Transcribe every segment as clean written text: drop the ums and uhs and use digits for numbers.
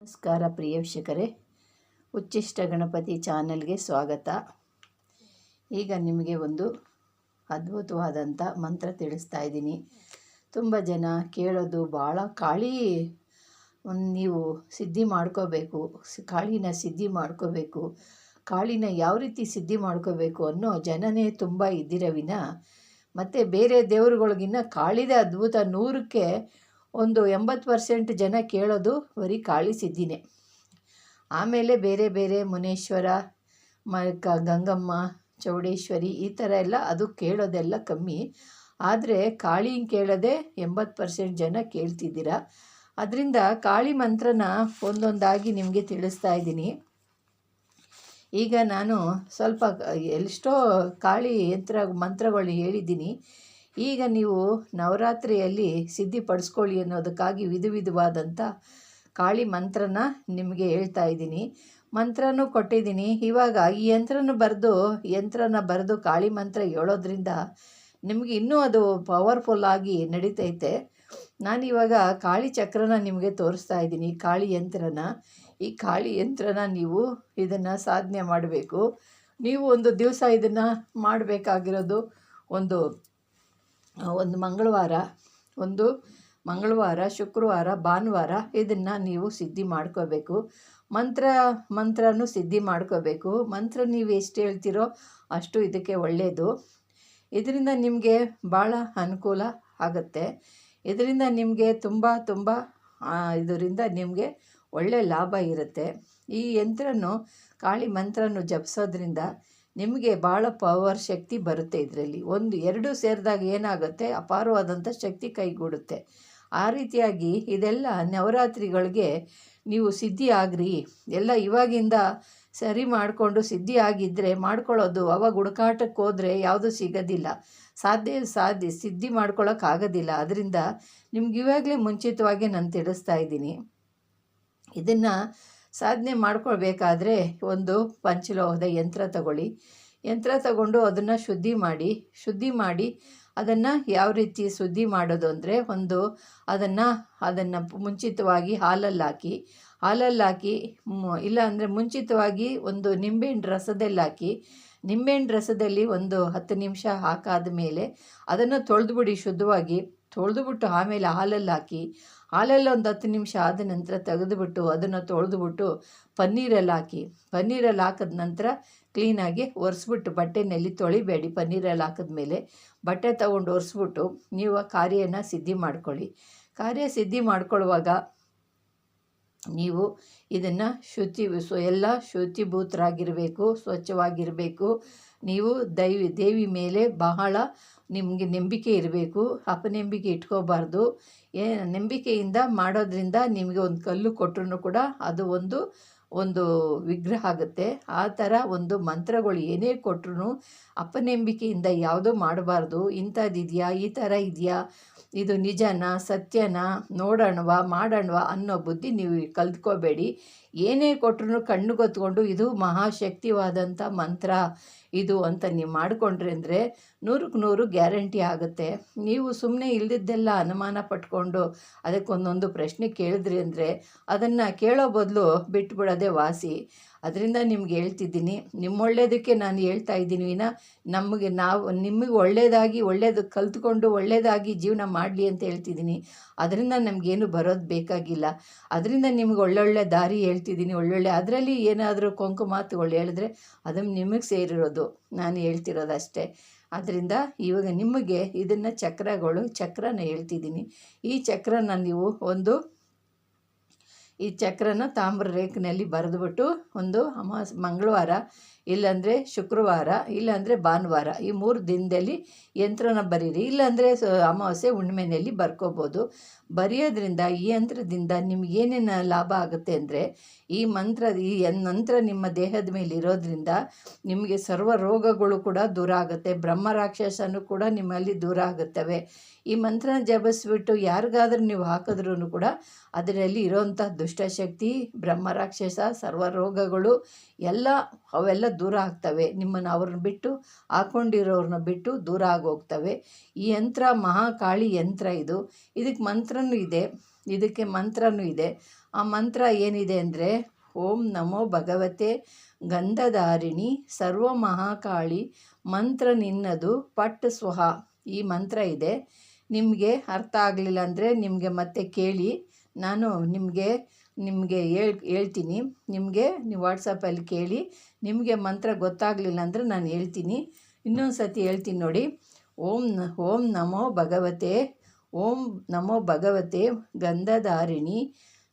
ನಮಸ್ಕಾರ ಪ್ರಿಯ ವೀಕ್ಷಕರೇ, ಉಚ್ಚಿಷ್ಟ ಗಣಪತಿ ಚಾನೆಲ್ಗೆ ಸ್ವಾಗತ. ಈಗ ನಿಮಗೆ ಒಂದು ಅದ್ಭುತವಾದಂಥ ಮಂತ್ರ ತಿಳಿಸ್ತಾ ಇದ್ದೀನಿ. ತುಂಬ ಜನ ಕೇಳೋದು ಭಾಳ ನೀವು ಸಿದ್ಧಿ ಮಾಡ್ಕೋಬೇಕು, ಕಾಳಿನ ಸಿದ್ಧಿ ಮಾಡ್ಕೋಬೇಕು, ಕಾಳಿನ ಯಾವ ರೀತಿ ಸಿದ್ಧಿ ಮಾಡ್ಕೋಬೇಕು ಅನ್ನೋ ಜನನೇ ತುಂಬ ಇದ್ದಿರವಿನ ಮತ್ತು ಬೇರೆ ದೇವರುಗಳಿಗಿನ್ನ ಕಾಳಿದ ಅದ್ಭುತ 100ಕ್ಕೆ ಒಂದು 80% ಜನ ಕೇಳೋದು ಬರೀ ಕಾಳಿ ಸಿದ್ಧಿನೇ. ಆಮೇಲೆ ಬೇರೆ ಬೇರೆ ಮುನೇಶ್ವರ, ಗಂಗಮ್ಮ, ಚೌಡೇಶ್ವರಿ ಈ ಥರ ಎಲ್ಲ ಅದು ಕೇಳೋದೆಲ್ಲ ಕಮ್ಮಿ. ಆದರೆ ಕಾಳಿ ಕೇಳೋದೇ 80% ಜನ ಕೇಳ್ತಿದ್ದೀರ. ಅದರಿಂದ ಕಾಳಿ ಮಂತ್ರನ ಒಂದೊಂದಾಗಿ ನಿಮಗೆ ತಿಳಿಸ್ತಾ ಇದ್ದೀನಿ. ಈಗ ನಾನು ಸ್ವಲ್ಪ ಎಷ್ಟೋ ಕಾಳಿ ಮಂತ್ರಗಳು ಹೇಳಿದ್ದೀನಿ. ಈಗ ನೀವು ನವರಾತ್ರಿಯಲ್ಲಿ ಸಿದ್ಧಿಪಡಿಸ್ಕೊಳ್ಳಿ ಅನ್ನೋದಕ್ಕಾಗಿ ವಿಧವಾದಂಥ ಕಾಳಿ ಮಂತ್ರನ ನಿಮಗೆ ಹೇಳ್ತಾ ಇದ್ದೀನಿ. ಮಂತ್ರನೂ ಕೊಟ್ಟಿದ್ದೀನಿ. ಇವಾಗ ಈ ಯಂತ್ರನ ಬರೆದು ಕಾಳಿ ಮಂತ್ರ ಹೇಳೋದ್ರಿಂದ ನಿಮಗೆ ಇನ್ನೂ ಅದು ಪವರ್ಫುಲ್ಲಾಗಿ ನಡೀತೈತೆ. ನಾನಿವಾಗ ಕಾಳಿ ಚಕ್ರನ ನಿಮಗೆ ತೋರಿಸ್ತಾ ಇದ್ದೀನಿ. ಈ ಕಾಳಿ ಯಂತ್ರನ ನೀವು ಇದನ್ನು ಸಾಧನೆ ಮಾಡಬೇಕು. ನೀವು ಒಂದು ದಿವಸ ಇದನ್ನು ಮಾಡಬೇಕಾಗಿರೋದು ಒಂದು ಮಂಗಳವಾರ, ಶುಕ್ರವಾರ, ಭಾನುವಾರ ಇದನ್ನು ನೀವು ಸಿದ್ಧಿ ಮಾಡ್ಕೋಬೇಕು. ಮಂತ್ರನೂ ಸಿದ್ಧಿ ಮಾಡ್ಕೋಬೇಕು. ಮಂತ್ರ ನೀವು ಎಷ್ಟು ಹೇಳ್ತೀರೋ ಅಷ್ಟು ಇದಕ್ಕೆ ಒಳ್ಳೆಯದು. ಇದರಿಂದ ನಿಮಗೆ ಭಾಳ ಅನುಕೂಲ ಆಗುತ್ತೆ. ಇದರಿಂದ ನಿಮಗೆ ಇದರಿಂದ ನಿಮಗೆ ಒಳ್ಳೆಯ ಲಾಭ ಇರುತ್ತೆ. ಈ ಕಾಳಿ ಮಂತ್ರನೂ ಜಪಿಸೋದ್ರಿಂದ ನಿಮಗೆ ಭಾಳ ಪವರ್ ಶಕ್ತಿ ಬರುತ್ತೆ. ಇದರಲ್ಲಿ 1-2 ಸೇರಿದಾಗ ಏನಾಗುತ್ತೆ, ಅಪಾರವಾದಂಥ ಶಕ್ತಿ ಕೈಗೂಡುತ್ತೆ. ಆ ರೀತಿಯಾಗಿ ಇದೆಲ್ಲ ನವರಾತ್ರಿಗಳಿಗೆ ನೀವು ಸಿದ್ಧಿ ಆಗ್ರಿ. ಎಲ್ಲ ಇವಾಗಿಂದ ಸರಿ ಮಾಡಿಕೊಂಡು ಸಿದ್ಧಿ ಆಗಿದ್ದರೆ ಮಾಡ್ಕೊಳ್ಳೋದು. ಅವಾಗ ಹುಡುಕಾಟಕ್ಕೆ ಹೋದರೆ ಯಾವುದೂ ಸಿಗೋದಿಲ್ಲ, ಸಿದ್ಧಿ ಮಾಡ್ಕೊಳ್ಳೋಕ್ಕಾಗೋದಿಲ್ಲ. ಅದರಿಂದ ನಿಮ್ಗೆ ಇವಾಗಲೇ ಮುಂಚಿತವಾಗಿ ನಾನು ತಿಳಿಸ್ತಾ ಇದ್ದೀನಿ. ಇದನ್ನು ಸಾಧನೆ ಮಾಡ್ಕೊಳ್ಬೇಕಾದ್ರೆ ಒಂದು ಪಂಚಲೋಹದ ಯಂತ್ರ ತಗೊಂಡು ಅದನ್ನು ಶುದ್ಧಿ ಮಾಡಿ ಅದನ್ನು ಯಾವ ರೀತಿ ಶುದ್ಧಿ ಮಾಡೋದು ಅಂದರೆ, ಅದನ್ನು ಮುಂಚಿತವಾಗಿ ಹಾಲಲ್ಲಿ ಹಾಕಿ ಇಲ್ಲ ಅಂದರೆ ಮುಂಚಿತವಾಗಿ ಒಂದು ನಿಂಬೆಹಣ್ಣು ರಸದಲ್ಲಿ ಒಂದು 10 ನಿಮಿಷ ಹಾಕಾದ ಮೇಲೆ ಅದನ್ನು ತೊಳೆದುಬಿಟ್ಟು ಆಮೇಲೆ ಹಾಲಲ್ಲಿ ಒಂದು 10 ನಿಮಿಷ ಆದ ನಂತರ ತೆಗೆದುಬಿಟ್ಟು ಅದನ್ನು ತೊಳೆದುಬಿಟ್ಟು ಪನ್ನೀರಲ್ಲಿ ಹಾಕಿದ ನಂತರ ಕ್ಲೀನಾಗಿ ಒರೆಸ್ಬಿಟ್ಟು, ಬಟ್ಟೆಯಲ್ಲಿ ತೊಳಿಬೇಡಿ. ಪನ್ನೀರಲ್ಲಿ ಹಾಕಿದ್ಮೇಲೆ ಬಟ್ಟೆ ತಗೊಂಡು ಒರೆಸ್ಬಿಟ್ಟು ನೀವು ಕಾರ್ಯನ ಸಿದ್ಧಿ ಮಾಡ್ಕೊಳ್ಳಿ. ಸಿದ್ಧಿ ಮಾಡ್ಕೊಳ್ಳುವಾಗ ನೀವು ಇದನ್ನು ಎಲ್ಲ ಶುಚಿಭೂತರಾಗಿರಬೇಕು, ಸ್ವಚ್ಛವಾಗಿರಬೇಕು. ನೀವು ದೇವಿ ಮೇಲೆ ಬಹಳ ನಿಮಗೆ ನಂಬಿಕೆ ಇರಬೇಕು. ಅಪನಂಬಿಕೆ ಇಟ್ಕೋಬಾರ್ದು. ನಂಬಿಕೆಯಿಂದ ಮಾಡೋದ್ರಿಂದ ನಿಮಗೆ ಒಂದು ಕಲ್ಲು ಕೊಟ್ಟರು ಕೂಡ ಅದು ಒಂದು ವಿಗ್ರಹ ಆಗುತ್ತೆ. ಆ ಥರ ಒಂದು ಮಂತ್ರಗಳು ಏನೇ ಕೊಟ್ಟರು ಅಪನಂಬಿಕೆಯಿಂದ ಯಾವುದೂ ಮಾಡಬಾರ್ದು. ಇಂಥದ್ದಿದೆಯಾ, ಈ ಥರ ಇದೆಯಾ, ಇದು ನಿಜನಾ, ಸತ್ಯನಾ, ಮಾಡೋಣವಾ ಅನ್ನೋ ಬುದ್ಧಿ ನೀವು ಕಲ್ತ್ಕೋಬೇಡಿ. ಏನೇ ಕೊಟ್ಟರು ಕಣ್ಣುಗೊತ್ಕೊಂಡು ಇದು ಮಹಾಶಕ್ತಿವಾದಂಥ ಮಂತ್ರ ಇದು ಅಂತ ನೀವು ಮಾಡಿಕೊಂಡ್ರಿ ಅಂದರೆ 100ಕ್ಕೆ 100 ಗ್ಯಾರಂಟಿ ಆಗುತ್ತೆ. ನೀವು ಸುಮ್ಮನೆ ಇಲ್ದಿದ್ದೆಲ್ಲ ಅನುಮಾನ ಪಟ್ಕೊಂಡು ಅದಕ್ಕೊಂದೊಂದು ಪ್ರಶ್ನೆ ಕೇಳಿದ್ರಿ ಅಂದರೆ ಅದನ್ನು ಕೇಳೋ ಬದಲು ಬಿಟ್ಬಿಡೋದೇ ವಾಸಿ. ಅದರಿಂದ ನಿಮ್ಗೆ ಹೇಳ್ತಿದ್ದೀನಿ, ನಿಮ್ಮ ಒಳ್ಳೆಯದಕ್ಕೆ ನಾನು ಹೇಳ್ತಾ ಇದ್ದೀನಿ ವಿನ ನಿಮಗೆ ಒಳ್ಳೆಯದು ಕಲ್ತ್ಕೊಂಡು ಒಳ್ಳೆಯದಾಗಿ ಜೀವನ ಮಾಡಲಿ ಅಂತ ಹೇಳ್ತಿದ್ದೀನಿ. ಅದರಿಂದ ನಮಗೇನು ಬರೋದು ಬೇಕಾಗಿಲ್ಲ. ಅದರಿಂದ ನಿಮ್ಗೆ ಒಳ್ಳೊಳ್ಳೆ ದಾರಿ ಹೇಳ್ತಿದ್ದೀನಿ. ಅದರಲ್ಲಿ ಏನಾದರೂ ಕೊಂಕು ಮಾತುಗಳು ಹೇಳಿದ್ರೆ ಅದು ನಿಮಗೆ ಸೇರಿರೋದು, ನಾನು ಹೇಳ್ತಿರೋದು ಅಷ್ಟೇ. ಆದ್ದರಿಂದ ಇವಾಗ ನಿಮಗೆ ಇದನ್ನು ಚಕ್ರನ ಹೇಳ್ತಿದ್ದೀನಿ. ಈ ಚಕ್ರನ ನೀವು ಈ ಚಕ್ರನ ತಾಮ್ರ ರೇಖೆಯಲ್ಲಿ ಬರೆದುಬಿಟ್ಟು ಒಂದು ಮಂಗಳವಾರ, ಇಲ್ಲಾಂದರೆ ಶುಕ್ರವಾರ, ಇಲ್ಲಾಂದರೆ ಭಾನುವಾರ ಈ 3 ದಿನದಲ್ಲಿ ಯಂತ್ರನ ಬರೀರಿ. ಇಲ್ಲಾಂದರೆ ಅಮಾವಾಸ್ಯೆ ಹುಣ್ಣಿಮೆಯಲ್ಲಿ ಬರ್ಕೋಬೋದು. ಬರೆಯೋದ್ರಿಂದ ಈ ಯಂತ್ರದಿಂದ ನಿಮಗೇನೇನು ಲಾಭ ಆಗುತ್ತೆ ಅಂದರೆ, ಈ ನಂತರ ನಿಮ್ಮ ದೇಹದ ಮೇಲೆ ಇರೋದ್ರಿಂದ ನಿಮಗೆ ಸರ್ವ ರೋಗಗಳು ಕೂಡ ದೂರ ಆಗುತ್ತೆ. ಬ್ರಹ್ಮ ರಾಕ್ಷಸನೂ ಕೂಡ ನಿಮ್ಮಲ್ಲಿ ದೂರ ಆಗುತ್ತವೆ. ಈ ಮಂತ್ರನ ಜಪಿಸ್ಬಿಟ್ಟು ಯಾರಿಗಾದ್ರೂ ನೀವು ಹಾಕಿದ್ರೂ ಕೂಡ ಅದರಲ್ಲಿ ಇರೋವಂಥ ದುಷ್ಟಶಕ್ತಿ, ಬ್ರಹ್ಮ ರಾಕ್ಷಸ, ಸರ್ವ ರೋಗಗಳು ಅವೆಲ್ಲ ದೂರ ಆಗ್ತವೆ. ಅವ್ರನ್ನ ಬಿಟ್ಟು ಹಾಕ್ಕೊಂಡಿರೋರನ್ನ ಬಿಟ್ಟು ದೂರ ಆಗೋಗ್ತವೆ. ಈ ಯಂತ್ರ ಮಹಾಕಾಳಿ ಯಂತ್ರ. ಇದಕ್ಕೆ ಮಂತ್ರನೂ ಇದೆ. ಆ ಮಂತ್ರ ಏನಿದೆ ಅಂದರೆ ಓಂ ನಮೋ ಭಗವತೆ ಗಂಧಧಾರಿಣಿ ಸರ್ವ ಮಹಾಕಾಳಿ ಮಂತ್ರ ನಿನ್ನದು ಪಟ್ ಸ್ವಹ. ಈ ಮಂತ್ರ ಇದೆ. ನಿಮಗೆ ಅರ್ಥ ಆಗಲಿಲ್ಲ ಅಂದರೆ ನಿಮಗೆ ಮತ್ತೆ ಕೇಳಿ, ನಾನು ನಿಮಗೆ ಹೇಳ್ತೀನಿ. ನೀವು ವಾಟ್ಸಪ್ಪಲ್ಲಿ ಕೇಳಿ, ನಿಮಗೆ ಮಂತ್ರ ಗೊತ್ತಾಗಲಿಲ್ಲ ಅಂದರೆ ನಾನು ಹೇಳ್ತೀನಿ. ಇನ್ನೊಂದು ಸತಿ ಹೇಳ್ತೀನಿ ನೋಡಿ. ಓಂ ನಮೋ ಭಗವತೆ ಗಂಧಧಾರಿಣಿ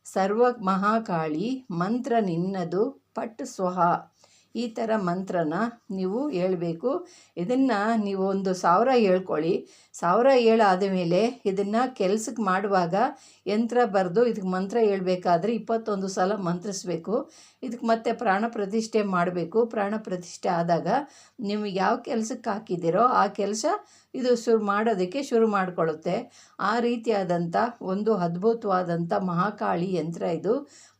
ಸರ್ವ ಮಹಾಕಾಳಿ ಮಂತ್ರ ನಿನ್ನದು ಪಟ್ ಸ್ವಹ. ಈ ಥರ ಮಂತ್ರನ ನೀವು ಹೇಳಬೇಕು. ಇದನ್ನು ನೀವು 1000 ಹೇಳ್ಕೊಳ್ಳಿ. 1000 ಹೇಳಾದ ಮೇಲೆ ಇದನ್ನು ಕೆಲ್ಸಕ್ಕೆ ಮಾಡುವಾಗ ಯಂತ್ರ ಬರೆದು ಇದಕ್ಕೆ ಮಂತ್ರ ಹೇಳ್ಬೇಕಾದ್ರೆ 21 ಸಲ ಮಂತ್ರಿಸ್ಬೇಕು. ಇದಕ್ಕೆ ಮತ್ತೆ ಪ್ರಾಣ ಪ್ರತಿಷ್ಠೆ ಮಾಡಬೇಕು. ಪ್ರಾಣ ಪ್ರತಿಷ್ಠೆ ಆದಾಗ ನೀವು ಯಾವ ಕೆಲಸಕ್ಕೆ ಹಾಕಿದ್ದೀರೋ ಆ ಕೆಲಸ ಇದು ಮಾಡೋದಕ್ಕೆ ಶುರು ಮಾಡಿಕೊಳ್ಳುತ್ತೆ. ಆ ರೀತಿಯಾದಂಥ ಒಂದು ಅದ್ಭುತವಾದಂಥ ಮಹಾಕಾಳಿ ಯಂತ್ರ ಇದು.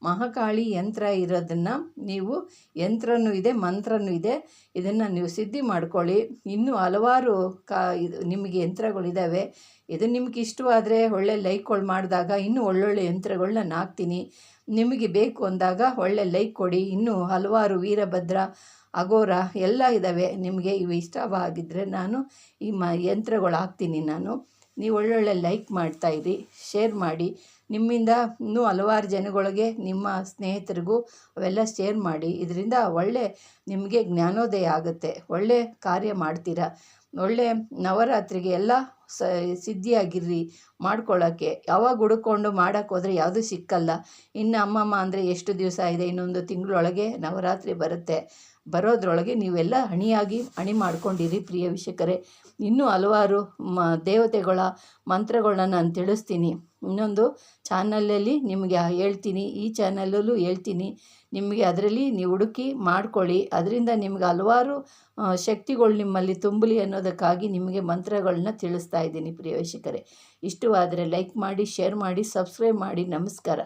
ಮಹಾಕಾಳಿ ಯಂತ್ರ ಇರೋದನ್ನು ನೀವು ಯಂತ್ರನೂ ಇದೆ, ಮಂತ್ರನೂ ಇದೆ. ಇದನ್ನು ನೀವು ಸಿದ್ಧಿ ಮಾಡ್ಕೊಳ್ಳಿ. ಇನ್ನೂ ಹಲವಾರು ನಿಮಗೆ ಯಂತ್ರಗಳಿದ್ದಾವೆ. ಇದು ನಿಮ್ಗೆ ಇಷ್ಟವಾದರೆ ಒಳ್ಳೆ ಲೈಕ್ಗಳು ಮಾಡಿದಾಗ ಇನ್ನೂ ಒಳ್ಳೊಳ್ಳೆ ಯಂತ್ರಗಳನ್ನ ನಾನು ಹಾಕ್ತೀನಿ. ನಿಮಗೆ ಬೇಕು ಅಂದಾಗ ಒಳ್ಳೆ ಲೈಕ್ ಕೊಡಿ. ಇನ್ನೂ ಹಲವಾರು ವೀರಭದ್ರ, ಅಘೋರ ಎಲ್ಲ ಇದ್ದಾವೆ. ನಿಮಗೆ ಇವು ಇಷ್ಟವಾಗಿದ್ದರೆ ನಾನು ಈ ಯಂತ್ರಗಳು ಹಾಕ್ತೀನಿ. ನೀವು ಒಳ್ಳೊಳ್ಳೆ ಲೈಕ್ ಮಾಡ್ತಾಯಿರಿ, ಶೇರ್ ಮಾಡಿ. ನಿಮ್ಮಿಂದ ಇನ್ನೂ ಹಲವಾರು ಜನಗಳಿಗೆ, ನಿಮ್ಮ ಸ್ನೇಹಿತರಿಗೂ ಅವೆಲ್ಲ ಶೇರ್ ಮಾಡಿ. ಇದರಿಂದ ಒಳ್ಳೆ ನಿಮಗೆ ಜ್ಞಾನೋದಯ ಆಗುತ್ತೆ. ಒಳ್ಳೆ ಕಾರ್ಯ ಮಾಡ್ತೀರಾ. ಒಳ್ಳೆ ನವರಾತ್ರಿಗೆ ಎಲ್ಲ ಸಿದ್ಧಿಯಾಗಿರ್ರಿ ಮಾಡ್ಕೊಳ್ಳೋಕ್ಕೆ. ಯಾವಾಗ ಹುಡುಕೊಂಡು ಮಾಡೋಕ್ಕೆ ಹೋದರೆ ಯಾವುದೂ ಸಿಕ್ಕಲ್ಲ. ಇನ್ನು ಅಮ್ಮಮ್ಮ ಅಂದರೆ ಎಷ್ಟು ದಿವಸ ಇದೆ, ಇನ್ನೊಂದು ತಿಂಗಳೊಳಗೆ ನವರಾತ್ರಿ ಬರುತ್ತೆ. ಬರೋದ್ರೊಳಗೆ ನೀವೆಲ್ಲ ಅಣಿ ಮಾಡ್ಕೊಂಡಿರಿ ಪ್ರಿಯ ವೀಕ್ಷಕರೇ. ಇನ್ನೂ ಹಲವಾರು ದೇವತೆಗಳ ಮಂತ್ರಗಳನ್ನ ನಾನು ತಿಳಿಸ್ತೀನಿ. ಇನ್ನೊಂದು ಚಾನಲಲ್ಲಿ ನಿಮಗೆ ಹೇಳ್ತೀನಿ, ಈ ಚಾನಲಲ್ಲೂ ಹೇಳ್ತೀನಿ. ನಿಮಗೆ ಅದರಲ್ಲಿ ನೀವು ಹುಡುಕಿ ಮಾಡ್ಕೊಳ್ಳಿ. ಅದರಿಂದ ನಿಮ್ಗೆ ಹಲವಾರು ಶಕ್ತಿಗಳು ನಿಮ್ಮಲ್ಲಿ ತುಂಬಲಿ ಅನ್ನೋದಕ್ಕಾಗಿ ನಿಮಗೆ ಮಂತ್ರಗಳನ್ನ ತಿಳಿಸ್ತಾ ಇದ್ದೀನಿ ಪ್ರಿಯ ವೀಕ್ಷಕರೇ. ಇಷ್ಟವಾದರೆ ಲೈಕ್ ಮಾಡಿ, ಶೇರ್ ಮಾಡಿ, ಸಬ್ಸ್ಕ್ರೈಬ್ ಮಾಡಿ. ನಮಸ್ಕಾರ.